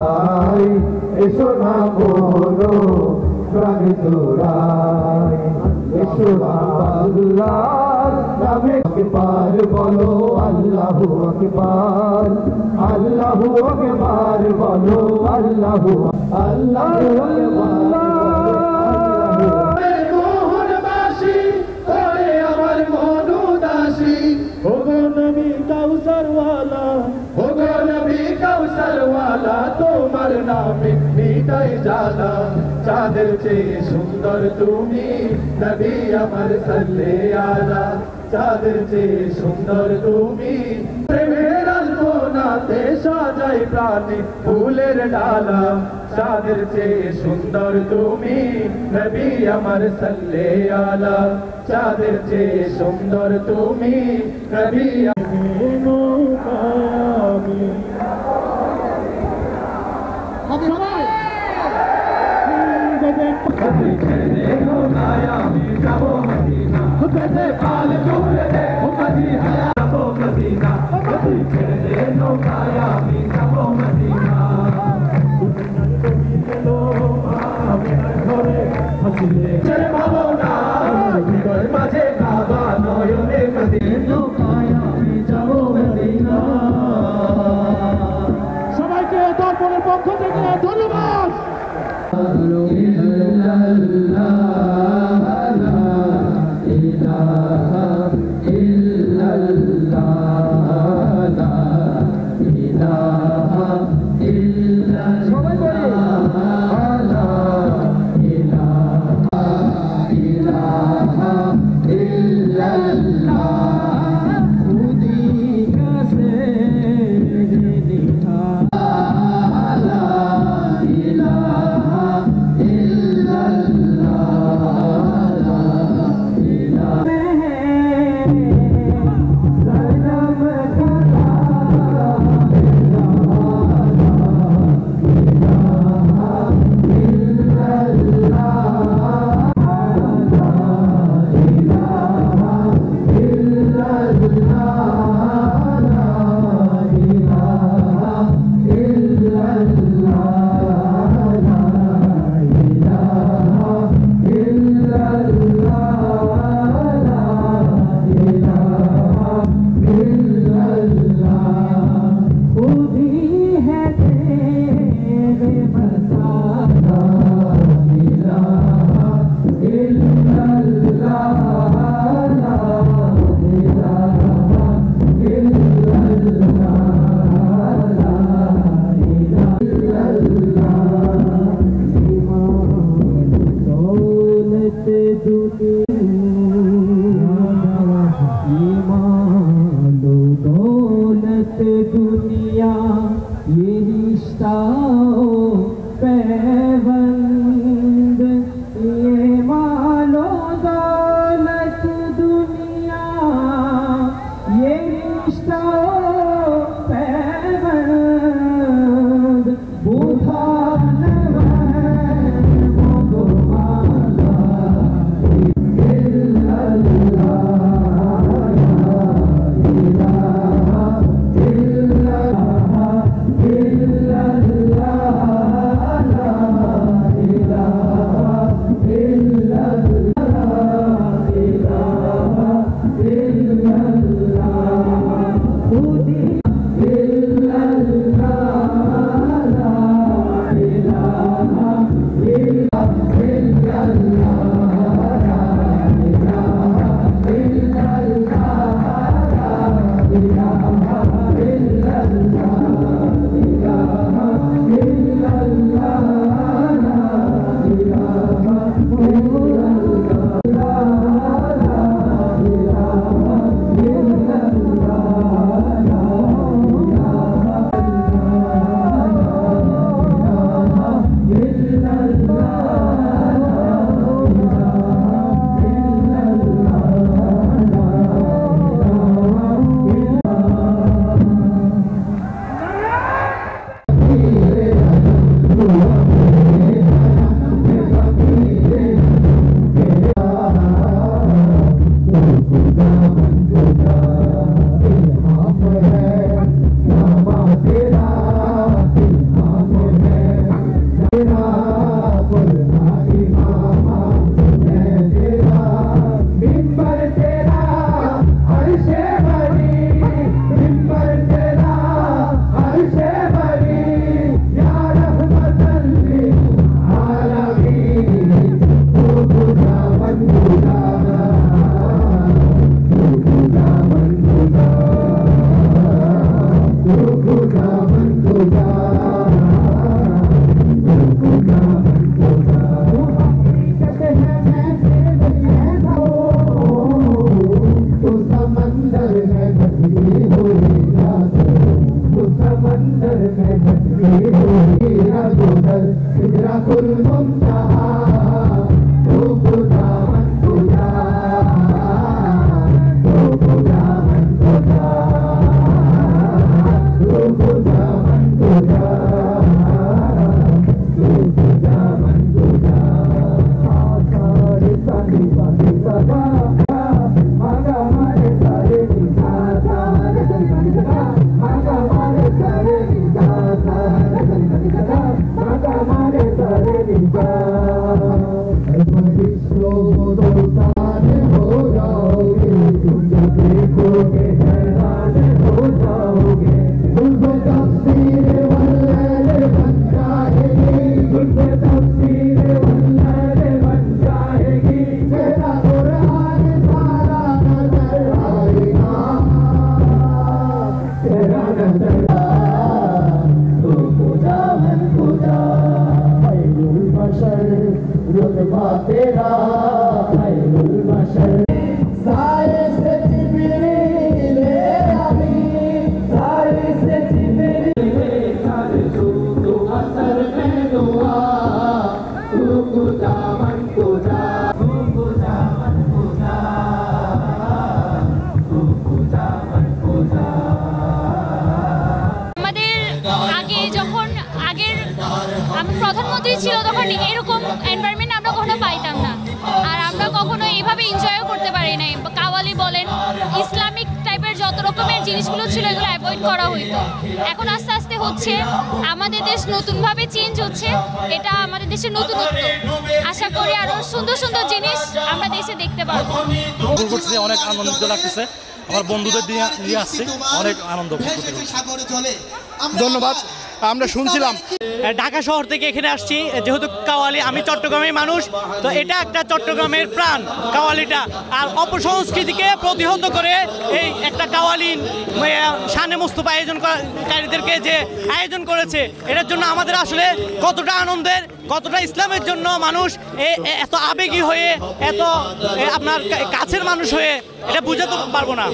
এসো না বলো প্রাণ জোড়াই, এসো না আল্লাহর নামে আকবার বলো, আল্লাহু আকবার, আল্লাহু আকবার বলো, আল্লাহু আল্লাহু আকবার। মোহনবাসী করে আমার মন উদাসী, ওগো নবী কাউসারওয়ালা, ওগো নবী কাউসারওয়ালা, তোমার নামে মিটাই জানা। চাঁদের চেয়ে সুন্দর তুমি নবী আমার সাল্লে আলা, চাঁদের চেয়ে সুন্দর তুমি, প্রেমের আলপনাতে সাজাই প্রাণে ফুলের ডালা। চাঁদের চেয়ে সুন্দর তুমি নবী আমার সাল্লে আলা, চাঁদের চেয়ে সুন্দর তুমি নবী। সবাইকে দর্পণের পক্ষ থেকে ধন্যবাদ। दुनिया ये रिश्ता पैबंद, ये मानो दौलत दुनिया ये रिश्ता पैबंद, बुझान Allah सिदरतुल मुंतहा तेरा खैरुल बशर साए से जिब्रील अमीन साए से जिब्रील कर तू असर में दुआ तू खुदा मन खुदा तू खुदा मन खुदा तू खुदा मन खुदा আমাদের আগে যখন আগের প্রধানমন্ত্রী ছিল তখন এরকম এনভায়রনমেন্ট আমরা কখনো পাইতাম না আর আমরা কখনো এইভাবে এনজয়ও করতে পারি নাই কাওয়ালি বলেন ইসলামিক টাইপের যত রকমের জিনিসগুলো ছিল এগুলো অ্যাভয়েড করা হইতো এখন আস্তে আস্তে হচ্ছে আমাদের দেশ নতুনভাবে চেঞ্জ হচ্ছে এটা আমাদের দেশের নতুনত্ব আশা করি আরো সুন্দর সুন্দর জিনিস আমরা দেশে দেখতে পাবো অনেক আনন্দিত লাগতেছে আমার বন্ধুদের নিয়ে আসছি অনেক আনন্দ ধন্যবাদ আমরা শুনছিলাম ঢাকা শহর থেকে এখানে আসছি যেহেতু কাওয়ালি আমি চট্টগ্রামের মানুষ তো এটা একটা চট্টগ্রামের প্রাণ কাওয়ালিটা আর অপসংস্কৃতিকে প্রতিহত করে এই একটা কাওয়ালি শানে মুস্তফা আয়োজনকারীদেরকে যে আয়োজন করেছে এটার জন্য আমাদের আসলে কতটা আনন্দের কতটা ইসলামের জন্য মানুষ এত আবেগী হয়ে এত আপনার কাছের মানুষ হয়ে এটা বুঝাতে পারবো না।